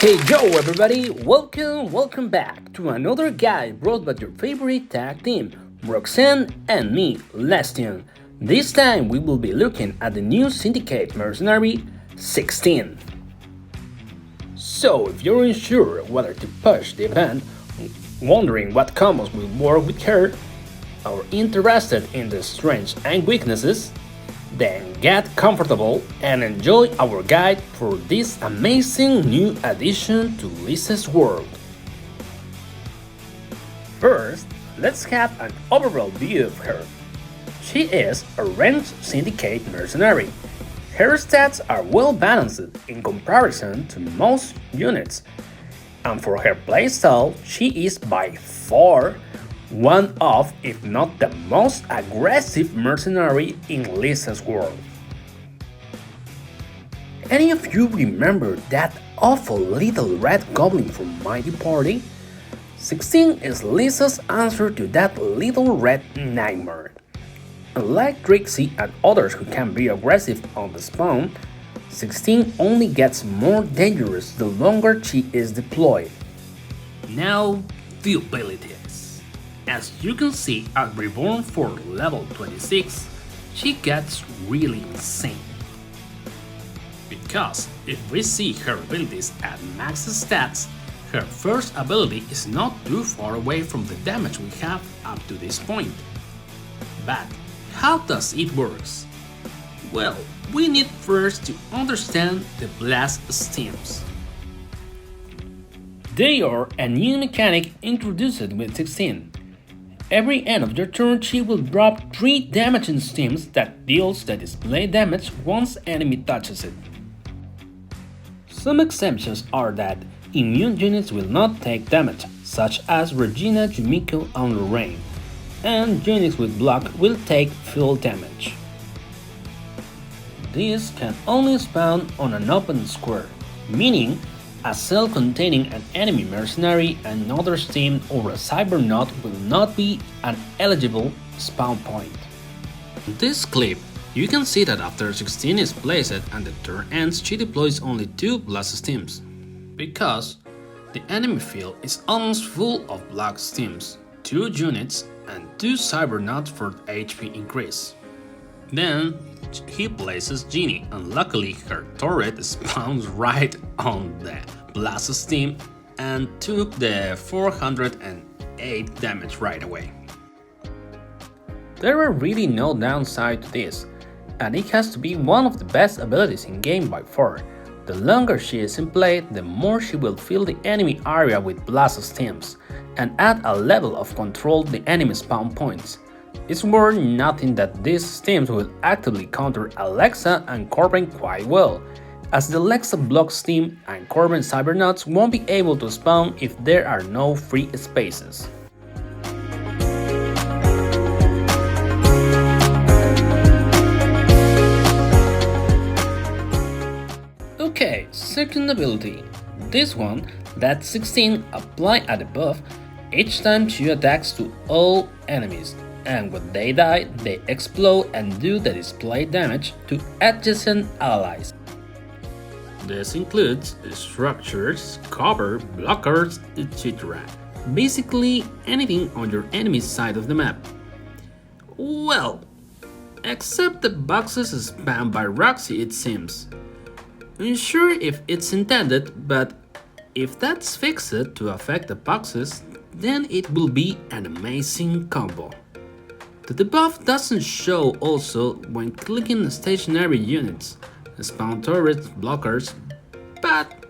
Hey yo everybody, welcome back to another guide brought by your favorite tag team, Roxanne and me, Lestion. This time we will be looking at the new syndicate mercenary, Sixtine. So if you're unsure whether to push the event, wondering what combos will work with her, or interested in the strengths and weaknesses, then get comfortable and enjoy our guide for this amazing new addition to Lyssa's world. First, let's have an overall view of her. She is a ranged syndicate mercenary. Her stats are well balanced in comparison to most units, and for her playstyle, she is by far one of, if not the most aggressive mercenary in Lyssa's world. Any of you remember that awful little red goblin from Mighty Party? Sixtine is Lyssa's answer to that little red nightmare. Unlike Trixie and others who can be aggressive on the spawn, Sixtine only gets more dangerous the longer she is deployed. Now, the abilities. As you can see at Reborn for level 26, she gets really insane. Because if we see her abilities at max stats, her first ability is not too far away from the damage we have up to this point. But how does it work? Well, we need first to understand the blast steams. They are a new mechanic introduced with 16. Every end of your turn, she will drop 3 damaging steams that deals the display damage once enemy touches it. Some exceptions are that immune units will not take damage, such as Regina, Yumiko, and Lorraine, and units with block will take full damage. These can only spawn on an open square, meaning a cell containing an enemy mercenary, another steam, or a cybernaut will not be an eligible spawn point. In this clip, you can see that after 16 is placed and the turn ends, she deploys only 2 blast steams, because the enemy field is almost full of black steams, 2 units, and 2 cybernauts for HP increase. Then he places Genie, and luckily her turret spawns right on the blast steam and took the 408 damage right away. There are really no downside to this, and it has to be one of the best abilities in game by far. The longer she is in play, the more she will fill the enemy area with blast steams and add a level of control to the enemy spawn points. It's worth noting that these steams will actively counter Alexa and Corbin quite well, as the Alexa block steam and Corbin cybernauts won't be able to spawn if there are no free spaces. Okay, second ability. This one, that 16 apply at the buff each time she attacks to all enemies, and when they die, they explode and do the display damage to adjacent allies. This includes structures, cover, blockers, etc. Basically anything on your enemy's side of the map. Well, except the boxes spammed by Roxy, it seems. Unsure if it's intended, but if that's fixed to affect the boxes, then it will be an amazing combo. The debuff doesn't show also when clicking stationary units, spawn turrets, blockers, but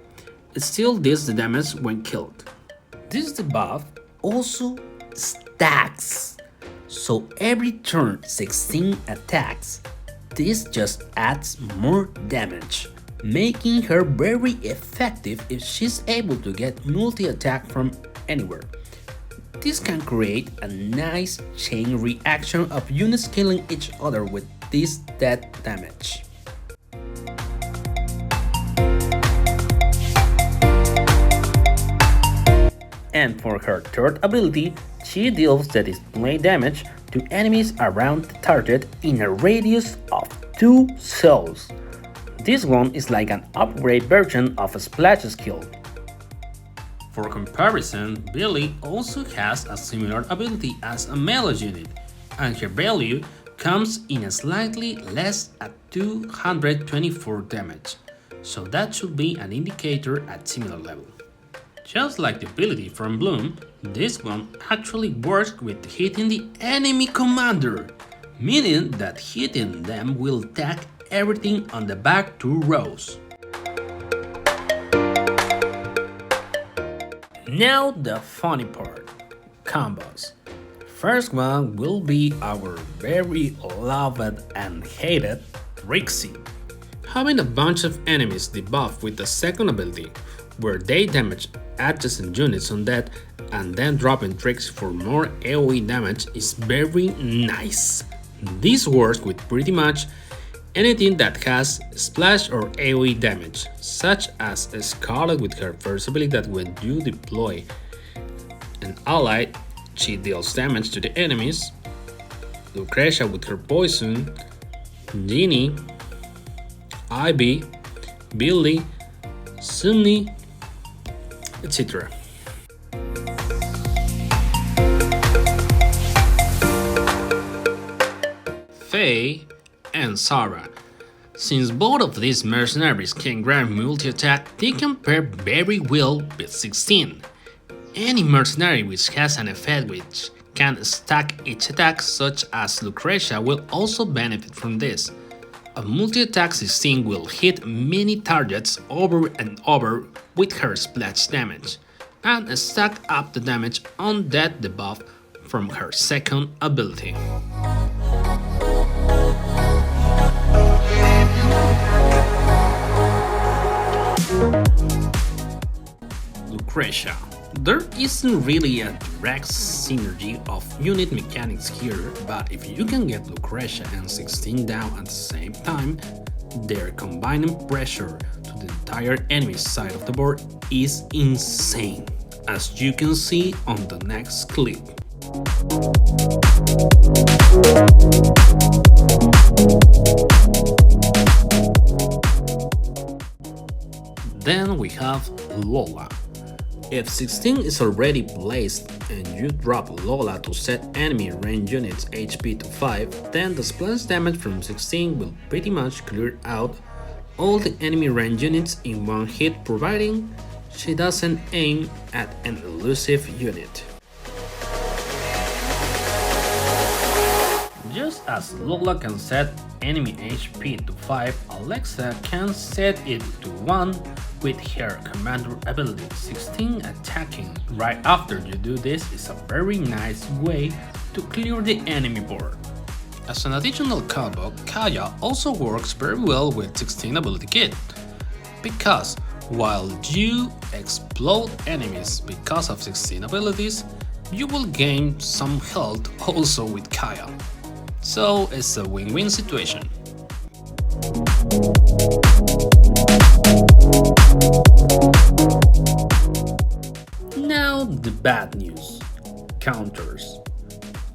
it still deals the damage when killed. This debuff also stacks, so every turn 16 attacks, this just adds more damage, making her very effective if she's able to get multi-attack from anywhere. This can create a nice chain reaction of units killing each other with this death damage. And for her third ability, she deals the display damage to enemies around the target in a radius of 2 cells. This one is like an upgrade version of a splash skill. For comparison, Billy also has a similar ability as a melee unit, and her value comes in slightly less at 224 damage, so that should be an indicator at similar level. Just like the ability from Bloom, this one actually works with hitting the enemy commander, meaning that hitting them will tag everything on the back 2 rows. Now the funny part, combos. First one will be our very loved and hated Trixie. Having a bunch of enemies debuffed with the second ability, where they damage adjacent units on that and then dropping tricks for more AoE damage is very nice. This works with pretty much anything that has splash or AoE damage, such as Scarlet with her first ability that when you deploy an ally, she deals damage to the enemies, Lucretia with her poison, Ginny, Ivy, Billy, Sunny, etc. Faye and Sarah. Since both of these mercenaries can grant multi-attack, they can pair very well with Sixtine. Any mercenary which has an effect which can stack each attack, such as Lucretia, will also benefit from this. A multi-attack Sixtine will hit many targets over and over with her splash damage, and stack up the damage on that debuff from her second ability. Lucretia. There isn't really a direct synergy of unit mechanics here, but if you can get Lucretia and Sixtine down at the same time, their combining pressure to the entire enemy side of the board is insane, as you can see on the next clip. Then we have Lola. If Sixtine is already placed and you drop Lola to set enemy range units HP to 5, then the splash damage from Sixtine will pretty much clear out all the enemy range units in one hit, providing she doesn't aim at an elusive unit. Just as Lola can set enemy HP to 5, Alexa can set it to 1 with her commander ability. Sixtine attacking right after you do this is a very nice way to clear the enemy board. As an additional combo, Kaya also works very well with Sixtine ability kit, because while you explode enemies because of Sixtine abilities, you will gain some health also with Kaya. So it's a win-win situation. Now the bad news. Counters.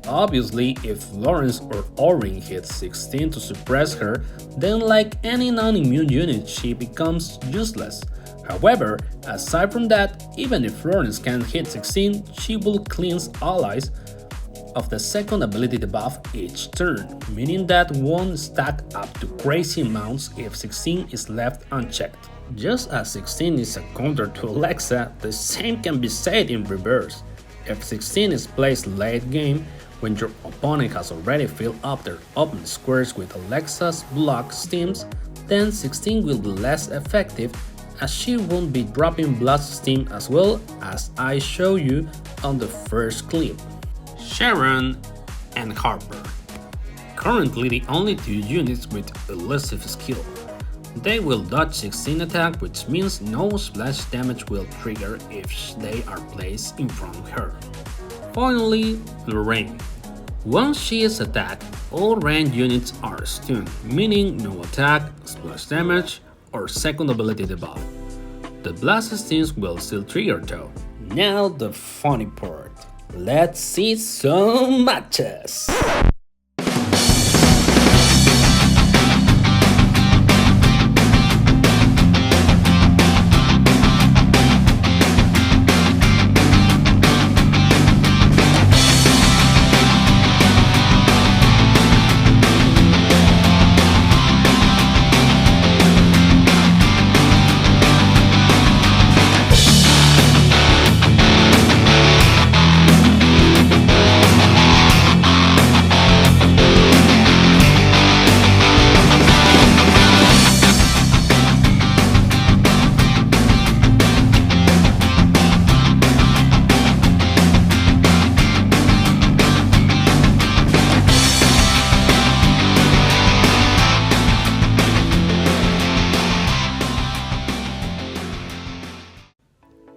Obviously, if Florence or Orin hits Sixtine to suppress her, then like any non-immune unit she becomes useless. However, aside from that, even if Florence can't hit Sixtine, she will cleanse allies of the second ability debuff each turn, meaning that won't stack up to crazy amounts if Sixtine is left unchecked. Just as Sixtine is a counter to Alexa, the same can be said in reverse. If Sixtine is placed late game, when your opponent has already filled up their open squares with Alexa's block steams, then Sixtine will be less effective, as she won't be dropping blast steam as well as I show you on the first clip. Sharon and Harper. Currently the only 2 units with elusive skill. They will dodge 16 attack, which means no splash damage will trigger if they are placed in front of her. Finally, Lorraine. Once she is attacked, all ranged units are stunned, meaning no attack, splash damage, or second ability debuff. The blast stings will still trigger though. Now the funny part. Let's see some matches!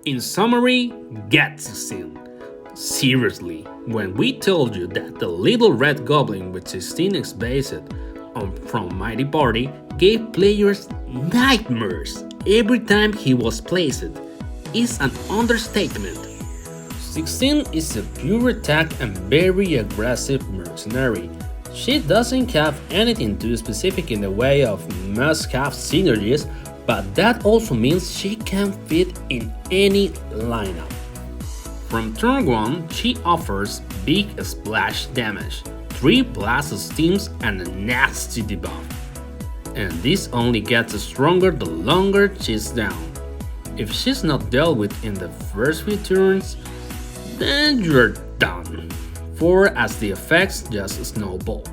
In summary, get 16. Seriously, when we told you that the little red goblin with 16 is based on from Mighty Party gave players nightmares every time he was placed, is an understatement. 16 is a pure attack and very aggressive mercenary. She doesn't have anything too specific in the way of must-have synergies, but that also means she can fit in any lineup. From turn 1, she offers big splash damage, 3 blast steams and a nasty debuff. And this only gets stronger the longer she's down. If she's not dealt with in the first few turns, then you're done, for as the effects just snowball.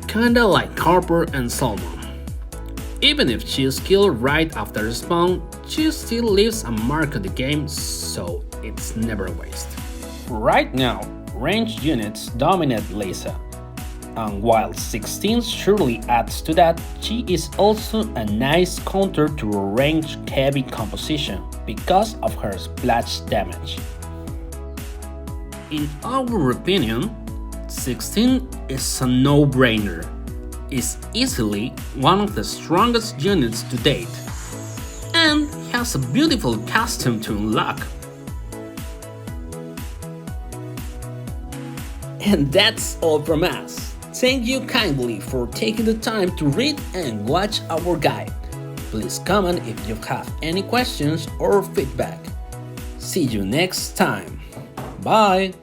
Kinda like Harper and Salmon. Even if she's killed right after spawn, she still leaves a mark on the game, so it's never a waste. Right now, ranged units dominate Lyssa, and while 16 surely adds to that, she is also a nice counter to a ranged heavy composition because of her splash damage. In our opinion, 16 is a no-brainer. Is easily one of the strongest units to date, and has a beautiful costume to unlock. And that's all from us. Thank you kindly for taking the time to read and watch our guide. Please comment if you have any questions or feedback. See you next time. Bye!